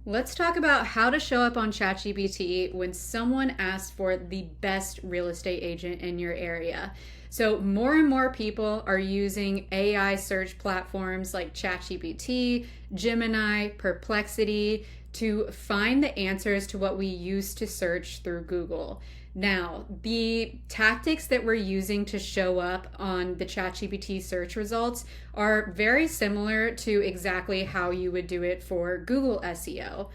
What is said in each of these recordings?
Let's talk about how to show up on ChatGPT when someone asks for the best real estate agent in your area. So, more and more people are using AI search platforms like ChatGPT, Gemini, Perplexity to find the answers to what we used to search through Google. Now, the tactics that we're using to show up on the ChatGPT search results are very similar to exactly how you would do it for Google SEO.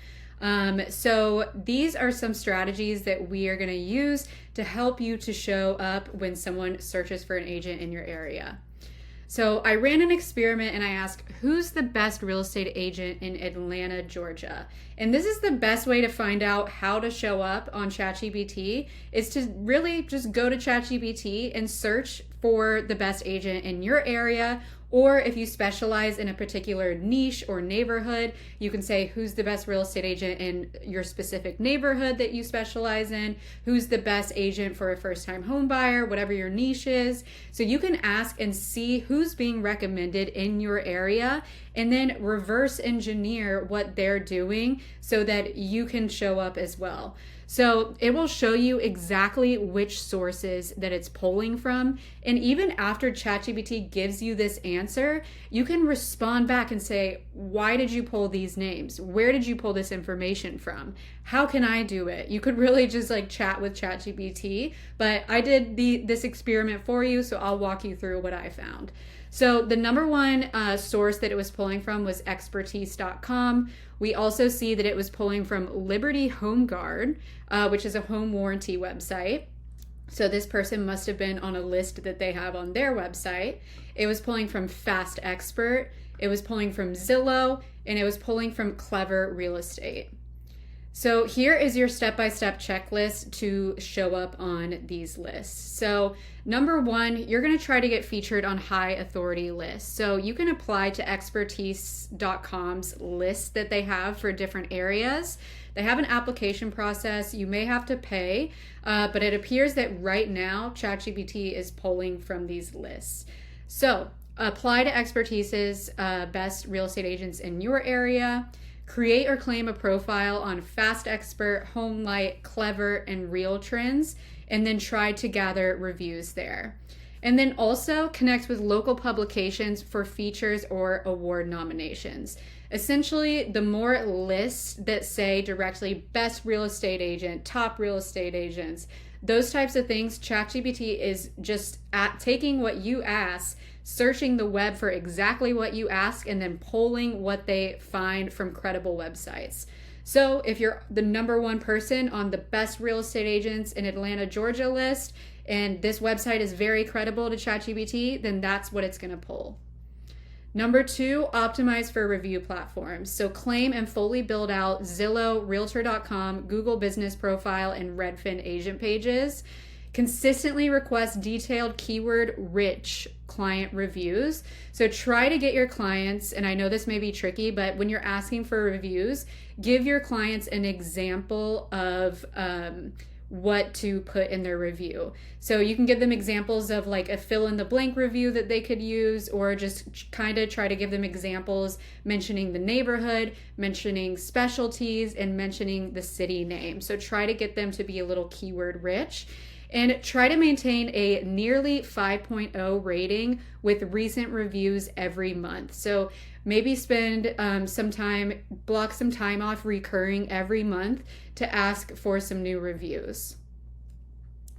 So these are some strategies that we are going to use to help you to show up when someone searches for an agent in your area. So I ran an experiment and I asked, who's the best real estate agent in Atlanta, Georgia? And this is the best way to find out how to show up on ChatGPT, is to really just go to ChatGPT and search for the best agent in your area. Or if you specialize in a particular niche or neighborhood, you can say who's the best real estate agent in your specific neighborhood that you specialize in, who's the best agent for a first-time home buyer, whatever your niche is. So you can ask and see who's being recommended in your area and then reverse engineer what they're doing so that you can show up as well. So it will show you exactly which sources that it's pulling from. And even after ChatGPT gives you this answer, you can respond back and say, why did you pull these names? Where did you pull this information from? How can I do it? You could really just like chat with ChatGPT, but I did this experiment for you, so I'll walk you through what I found. So the number one source that it was pulling from was expertise.com. We also see that it was pulling from Liberty Home Guard, which is a home warranty website. So this person must have been on a list that they have on their website. It was pulling from Fast Expert. It was pulling from Zillow, and it was pulling from Clever Real Estate. So here is your step-by-step checklist to show up on these lists. So number one, you're going to try to get featured on high authority lists. So you can apply to expertise.com's list that they have for different areas. They have an application process. You may have to pay, but it appears that right now ChatGPT is pulling from these lists. So apply to Expertise's best real estate agents in your area. Create or claim a profile on Fast Expert, HomeLight, Clever, and Real Trends, and then try to gather reviews there. And then also connect with local publications for features or award nominations. Essentially, the more lists that say directly best real estate agent, top real estate agents, those types of things, ChatGPT is just taking what you ask, searching the web for exactly what you ask, and then pulling what they find from credible websites. So if you're the number one person on the best real estate agents in Atlanta, Georgia list, and this website is very credible to ChatGPT, then that's what it's going to pull. Number two, optimize for review platforms. So claim and fully build out Zillow, Realtor.com, Google Business Profile, and Redfin agent pages. Consistently request detailed keyword-rich client reviews. So try to get your clients, and I know this may be tricky, but when you're asking for reviews, give your clients an example of what to put in their review. So you can give them examples of like a fill in the blank review that they could use, or just kind of try to give them examples mentioning the neighborhood, mentioning specialties, and mentioning the city name. So try to get them to be a little keyword rich. And try to maintain a nearly 5.0 rating with recent reviews every month. So maybe spend some time, block some time off recurring every month to ask for some new reviews.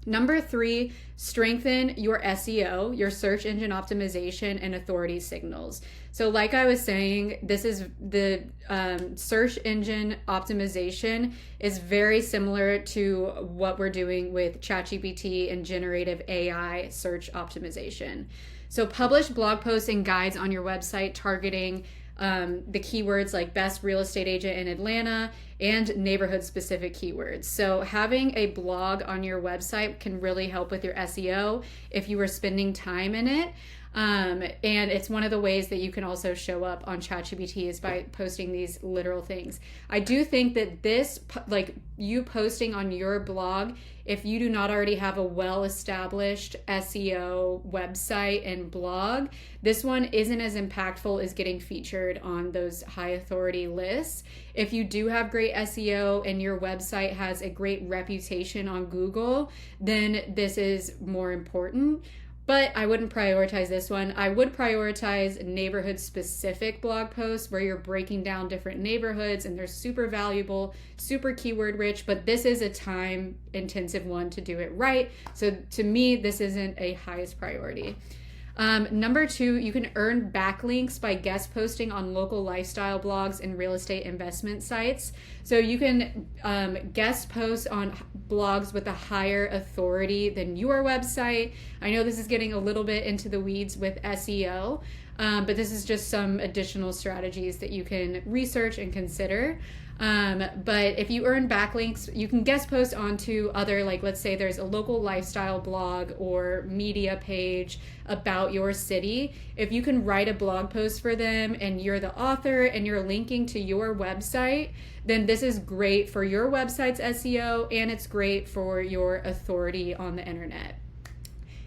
Number three, strengthen your SEO, your search engine optimization, and authority signals. So like I was saying, this is the search engine optimization is very similar to what we're doing with ChatGPT and generative AI search optimization. So publish blog posts and guides on your website targeting the keywords like best real estate agent in Atlanta and neighborhood specific keywords. So having a blog on your website can really help with your SEO if you were spending time in it. And it's one of the ways that you can also show up on ChatGPT is by posting these literal things. I do think that this, like you posting on your blog, if you do not already have a well-established SEO website and blog, this one isn't as impactful as getting featured on those high authority lists. If you do have great SEO and your website has a great reputation on Google, then this is more important. But I wouldn't prioritize this one. I would prioritize neighborhood specific blog posts where you're breaking down different neighborhoods and they're super valuable, super keyword rich, but this is a time intensive one to do it right. So to me, this isn't a highest priority. Number 2, you can earn backlinks by guest posting on local lifestyle blogs and real estate investment sites. So you can guest post on blogs with a higher authority than your website. I know this is getting a little bit into the weeds with SEO, but this is just some additional strategies that you can research and consider. But if you earn backlinks, you can guest post onto other, like let's say there's a local lifestyle blog or media page about your city. If you can write a blog post for them and you're the author and you're linking to your website, then this is great for your website's SEO and it's great for your authority on the internet.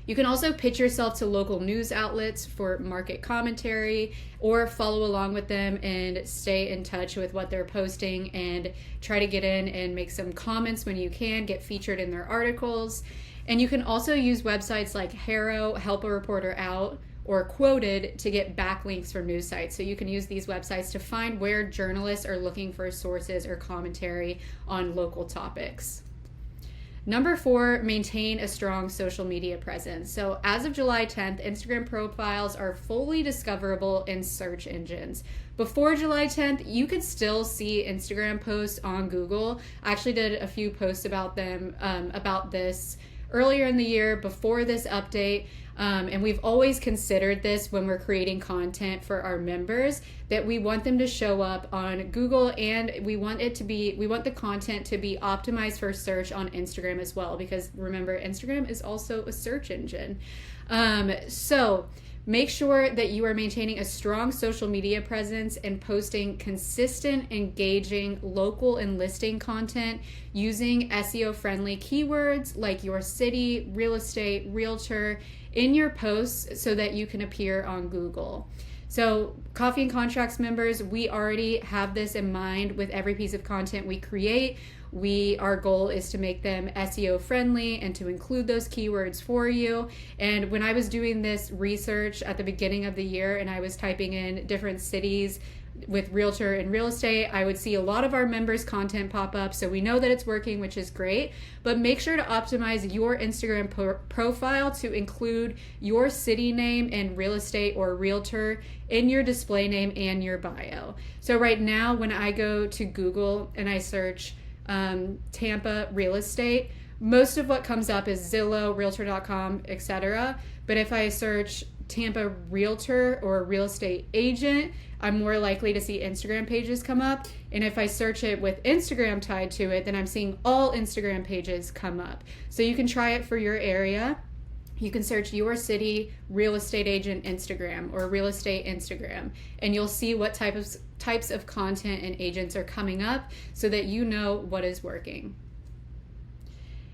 You can also pitch yourself to local news outlets for market commentary or follow along with them and stay in touch with what they're posting and try to get in and make some comments when you can, get featured in their articles. And you can also use websites like Harrow, Help a Reporter Out, or Quoted to get backlinks from news sites. So you can use these websites to find where journalists are looking for sources or commentary on local topics. Number 4, maintain a strong social media presence. So as of July 10th, Instagram profiles are fully discoverable in search engines. Before July 10th, you could still see Instagram posts on Google. I actually did a few posts about them, about this earlier in the year before this update. And we've always considered this when we're creating content for our members, that we want them to show up on Google and we want the content to be optimized for search on Instagram as well, because remember, Instagram is also a search engine. So make sure that you are maintaining a strong social media presence and posting consistent, engaging, local and listing content using SEO-friendly keywords like your city, real estate, realtor in your posts so that you can appear on Google. So Coffee and Contracts members, we already have this in mind with every piece of content we create. Our goal is to make them SEO friendly and to include those keywords for you. And when I was doing this research at the beginning of the year and I was typing in different cities with realtor and real estate, I would see a lot of our members' content pop up. So we know that it's working, which is great. But make sure to optimize your Instagram profile to include your city name and real estate or realtor in your display name and your bio. So right now, when I go to Google and I search Tampa real estate, most of what comes up is Zillow, realtor.com, etc. But if I search Tampa realtor or real estate agent, I'm more likely to see Instagram pages come up. And if I search it with Instagram tied to it, then I'm seeing all Instagram pages come up. So you can try it for your area. You can search your city real estate agent Instagram or real estate Instagram, and you'll see what types of content and agents are coming up so that you know what is working.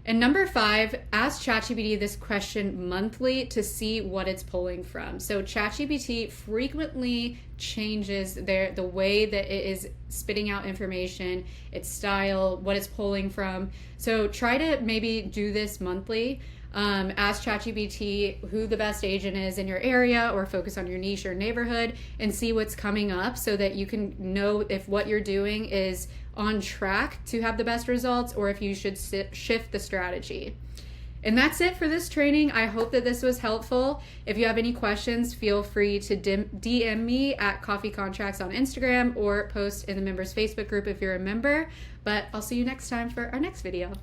And number 5, ask ChatGPT this question monthly to see what it's pulling from. So ChatGPT frequently changes the way that it is spitting out information, its style, what it's pulling from. So try to maybe do this monthly. Ask ChatGPT who the best agent is in your area or focus on your niche or neighborhood and see what's coming up so that you can know if what you're doing is on track to have the best results or if you should shift the strategy. And that's it for this training. I hope that this was helpful. If you have any questions, feel free to DM me at Coffee Contracts on Instagram or post in the members Facebook group if you're a member. But I'll see you next time for our next video.